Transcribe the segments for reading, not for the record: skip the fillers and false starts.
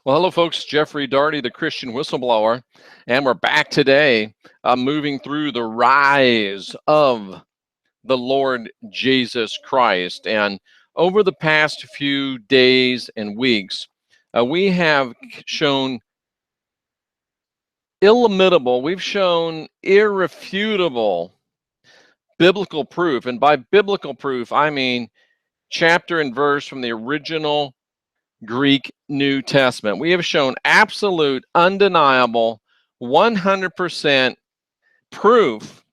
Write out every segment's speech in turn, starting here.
Well, hello, folks. Jeffrey Darty, the Christian whistleblower, and we're back today, moving through the rise of the Lord Jesus Christ. And over the past few days and weeks, we have shown we've shown irrefutable biblical proof. And by biblical proof, I mean chapter and verse from the original Greek New Testament. We have shown absolute, undeniable, 100% proof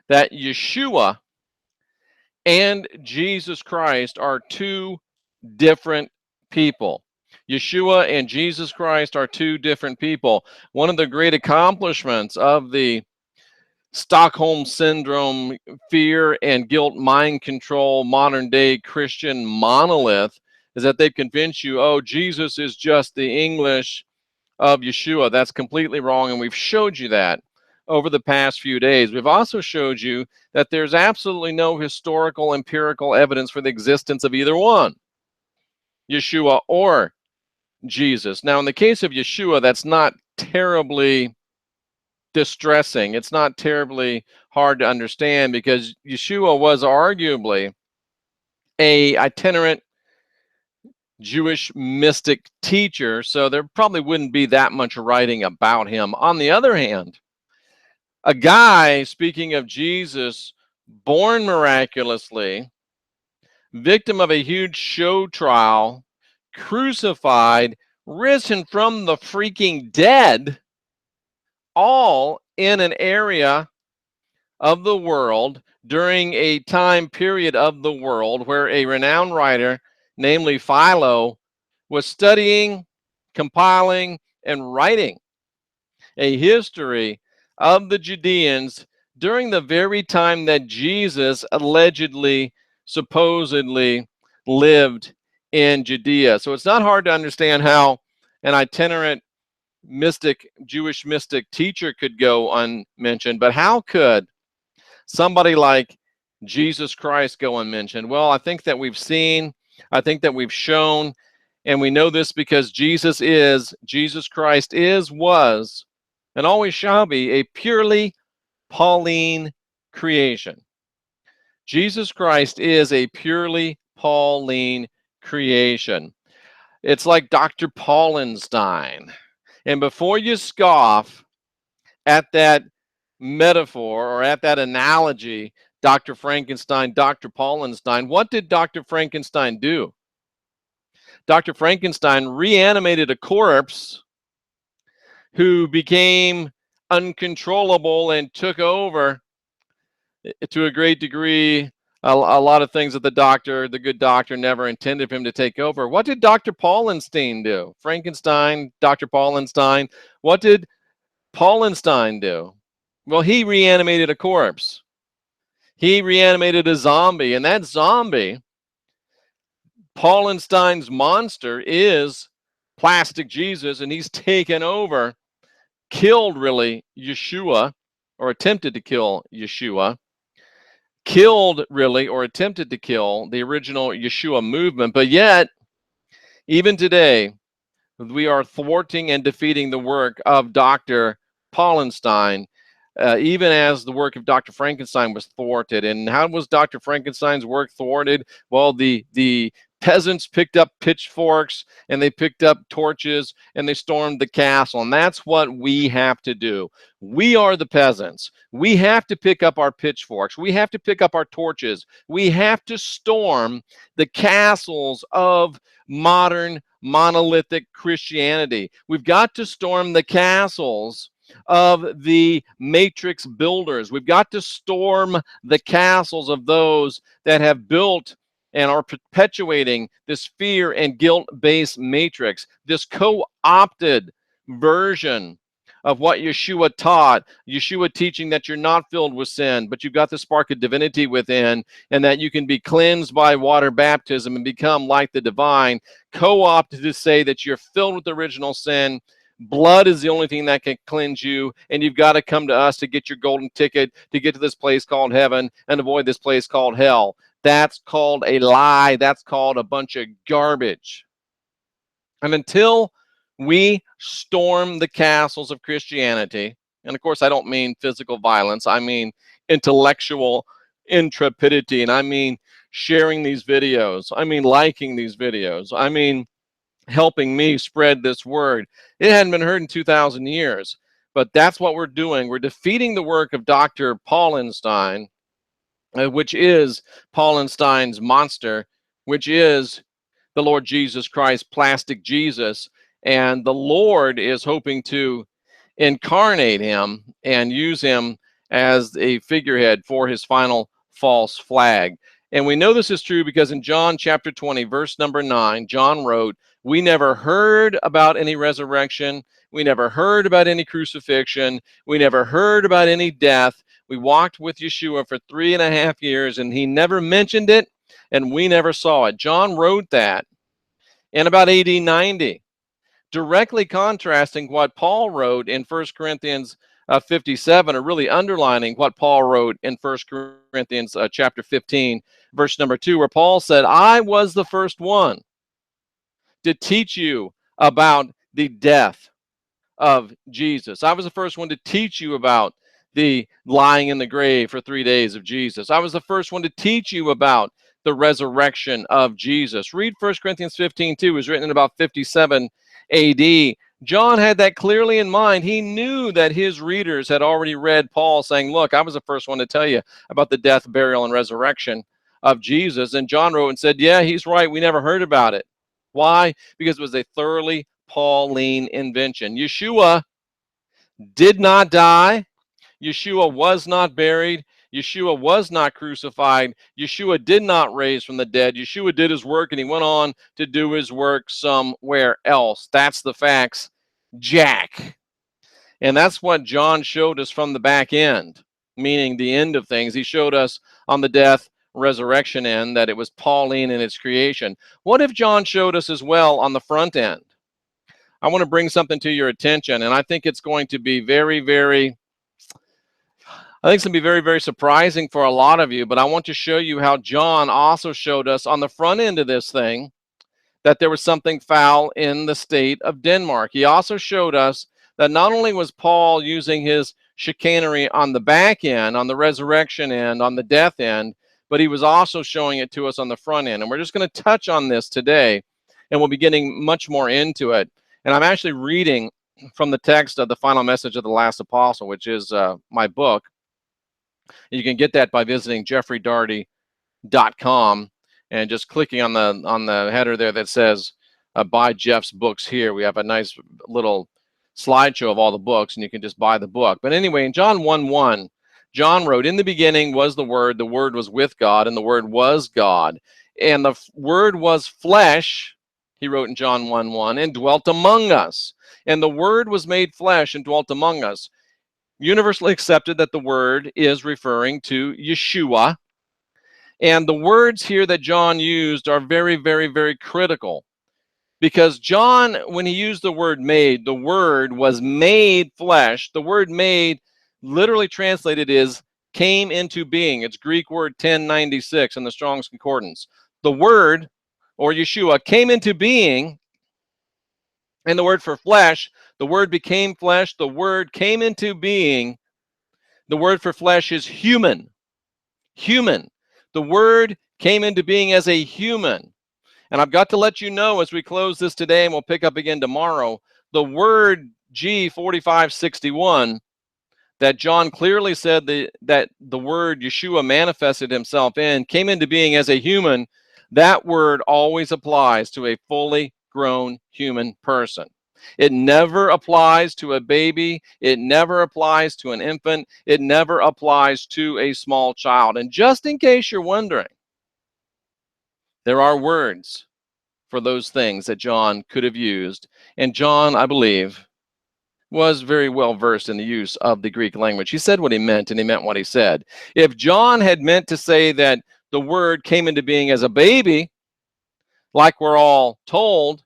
that Yeshua and Jesus Christ are two different people. Yeshua and Jesus Christ are two different people. One of the great accomplishments of the Stockholm Syndrome, fear and guilt, mind control, modern day Christian monolith is that they've convinced you, oh, Jesus is just the English of Yeshua. That's completely wrong. And we've showed you that over the past few days. We've also showed you that there's absolutely no historical, empirical evidence for the existence of either one, Yeshua or Jesus. Now, in the case of Yeshua, that's not terribly distressing. It's not terribly hard to understand because Yeshua was arguably a itinerant Jewish mystic teacher, so there probably wouldn't be that much writing about him. On the other hand, a guy, speaking of Jesus, born miraculously, victim of a huge show trial, crucified, risen from the freaking dead, all in an area of the world during a time period of the world where a renowned writer, namely Philo, was studying, compiling, and writing a history of the Judeans during the very time that Jesus allegedly, supposedly lived in Judea. So it's not hard to understand how an itinerant mystic, Jewish mystic teacher could go unmentioned, but how could somebody like Jesus Christ go unmentioned? Well, I think that we've seen, I think that we've shown, and we know this because Jesus Christ is, was, and always shall be a purely Pauline creation. Jesus Christ is a purely Pauline creation. It's like Dr. Paulenstein. And before you scoff at that metaphor or at that analogy, Dr. Frankenstein, Dr. Paulenstein, what did Dr. Frankenstein do? Dr. Frankenstein reanimated a corpse who became uncontrollable and took over to a great degree a lot of things that the good doctor, never intended for him to take over. What did Dr. Paulenstein do? Frankenstein, Dr. Paulenstein, what did Paulenstein do? Well, he reanimated a corpse. He reanimated a zombie, and that zombie, Paulenstein's monster, is plastic Jesus, and he's taken over, killed really Yeshua, or attempted to kill Yeshua, killed really or attempted to kill the original Yeshua movement. But yet, even today, we are thwarting and defeating the work of Dr. Paulenstein, even as the work of Dr. Frankenstein was thwarted. And how was Dr. Frankenstein's work thwarted? Well, the peasants picked up pitchforks and they picked up torches and they stormed the castle. And that's what we have to do. We are the peasants. We have to pick up our pitchforks. We have to pick up our torches. We have to storm the castles of modern monolithic Christianity. We've got to storm the castles of the matrix builders. We've got to storm the castles of those that have built and are perpetuating this fear and guilt-based matrix, this co-opted version of what Yeshua taught. Yeshua teaching that you're not filled with sin, but you've got the spark of divinity within, and that you can be cleansed by water baptism and become like the divine. Co-opted to say that you're filled with original sin. Blood is the only thing that can cleanse you, and you've got to come to us to get your golden ticket to get to this place called heaven and avoid this place called hell. That's called a lie. That's called a bunch of garbage. And until We storm the castles of Christianity. And of course, I don't mean physical violence. I mean intellectual intrepidity. And I mean sharing these videos. I mean liking these videos. I mean helping me spread this word. It hadn't been heard in 2,000 years. But that's what we're doing. We're defeating the work of Dr. Paulenstein, which is Paulenstein's monster, which is the Lord Jesus Christ, plastic Jesus. And the Lord is hoping to incarnate him and use him as a figurehead for his final false flag. And we know this is true because in John chapter 20, verse number 9, John wrote, "We never heard about any resurrection. We never heard about any crucifixion. We never heard about any death. We walked with Yeshua for 3.5 years, and he never mentioned it, and we never saw it." John wrote that in about AD 90, directly contrasting what Paul wrote in 1 Corinthians 57, or really underlining what Paul wrote in 1 Corinthians chapter 15, verse number 2, where Paul said, "I was the first one to teach you about the death of Jesus. I was the first one to teach you about the lying in the grave for 3 days of Jesus. I was the first one to teach you about the resurrection of Jesus." Read 1 Corinthians 15, too. It was written in about 57 AD. John had that clearly in mind. He knew that his readers had already read Paul saying, "Look, I was the first one to tell you about the death, burial, and resurrection of Jesus." And John wrote and said, "Yeah, he's right. We never heard about it." Why? Because it was a thoroughly Pauline invention. Yeshua did not die. Yeshua was not buried. Yeshua was not crucified. Yeshua did not raise from the dead. Yeshua did his work and he went on to do his work somewhere else. That's the facts, Jack. And that's what John showed us from the back end, meaning the end of things. He showed us on the death, resurrection end that it was Pauline in its creation. What if John showed us as well on the front end? I want to bring something to your attention, and I think it's going to be very, very surprising for a lot of you, but I want to show you how John also showed us on the front end of this thing that there was something foul in the state of Denmark. He also showed us that not only was Paul using his chicanery on the back end, on the resurrection end, on the death end, but he was also showing it to us on the front end. And we're just going to touch on this today, and we'll be getting much more into it. And I'm actually reading from the text of The Final Message of the Last Apostle, which is my book. You can get that by visiting jeffreydarty.com and just clicking on the header there that says buy Jeff's books here. We have a nice little slideshow of all the books, and you can just buy the book. But anyway, in John 1:1, John wrote, "In the beginning was the Word was with God, and the Word was God. And the Word was flesh," he wrote in John 1:1, "and dwelt among us. And the Word was made flesh and dwelt among us." Universally accepted that the Word is referring to Yeshua. And the words here that John used are very, very, very critical. Because John, when he used the word made, the Word was made flesh. The word made, literally translated, is came into being. It's Greek word 1096 in the Strong's Concordance. The Word, or Yeshua, came into being, and the word for flesh, the Word became flesh, the Word came into being. The word for flesh is human. Human. The Word came into being as a human. And I've got to let you know as we close this today, and we'll pick up again tomorrow, the word G4561 that John clearly said that the word Yeshua manifested himself in, came into being as a human, that word always applies to a fully grown human person. It never applies to a baby. It never applies to an infant. It never applies to a small child. And just in case you're wondering, there are words for those things that John could have used. And John, I believe, was very well versed in the use of the Greek language. He said what he meant, and he meant what he said. If John had meant to say that the Word came into being as a baby, like we're all told,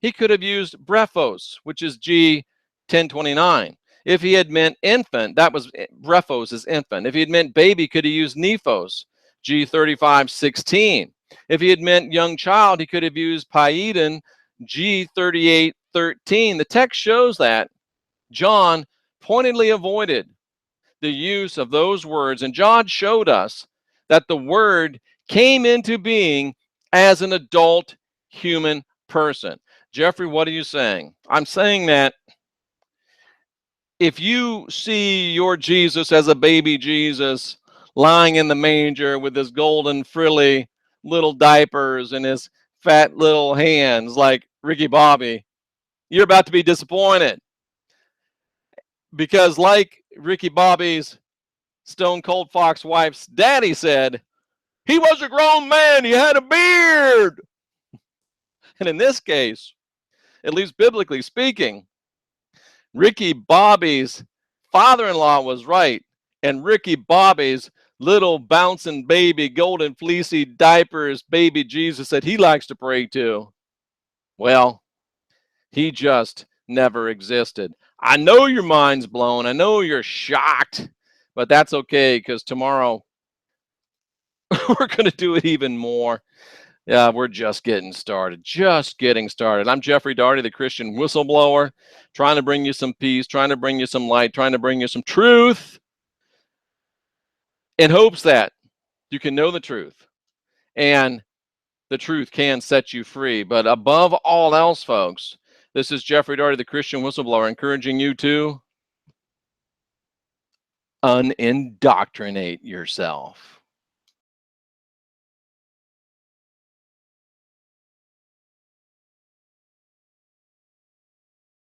he could have used brephos, which is G1029. If he had meant infant, that was brephos is infant. If he had meant baby, could he use nephos, G3516. If he had meant young child, he could have used paedon, G38:13. The text shows that John pointedly avoided the use of those words, and John showed us that the Word came into being as an adult human person. Jeffrey, what are you saying? I'm saying that if you see your Jesus as a baby Jesus lying in the manger with his golden frilly little diapers and his fat little hands like Ricky Bobby, you're about to be disappointed. Because like Ricky Bobby's Stone Cold Fox wife's daddy said, he was a grown man, he had a beard. And in this case, at least biblically speaking, Ricky Bobby's father-in-law was right, and Ricky Bobby's little bouncing baby, golden fleecy diapers baby Jesus that he likes to pray to, well, he just never existed. I know your mind's blown. I know you're shocked, but that's okay, because tomorrow we're going to do it even more. Yeah, we're just getting started. Just getting started. I'm Jeffrey Daugherty, the Christian whistleblower, trying to bring you some peace, trying to bring you some light, trying to bring you some truth, in hopes that you can know the truth and the truth can set you free. But above all else, folks, this is Jeffrey Daugherty, the Christian whistleblower, encouraging you to unindoctrinate yourself.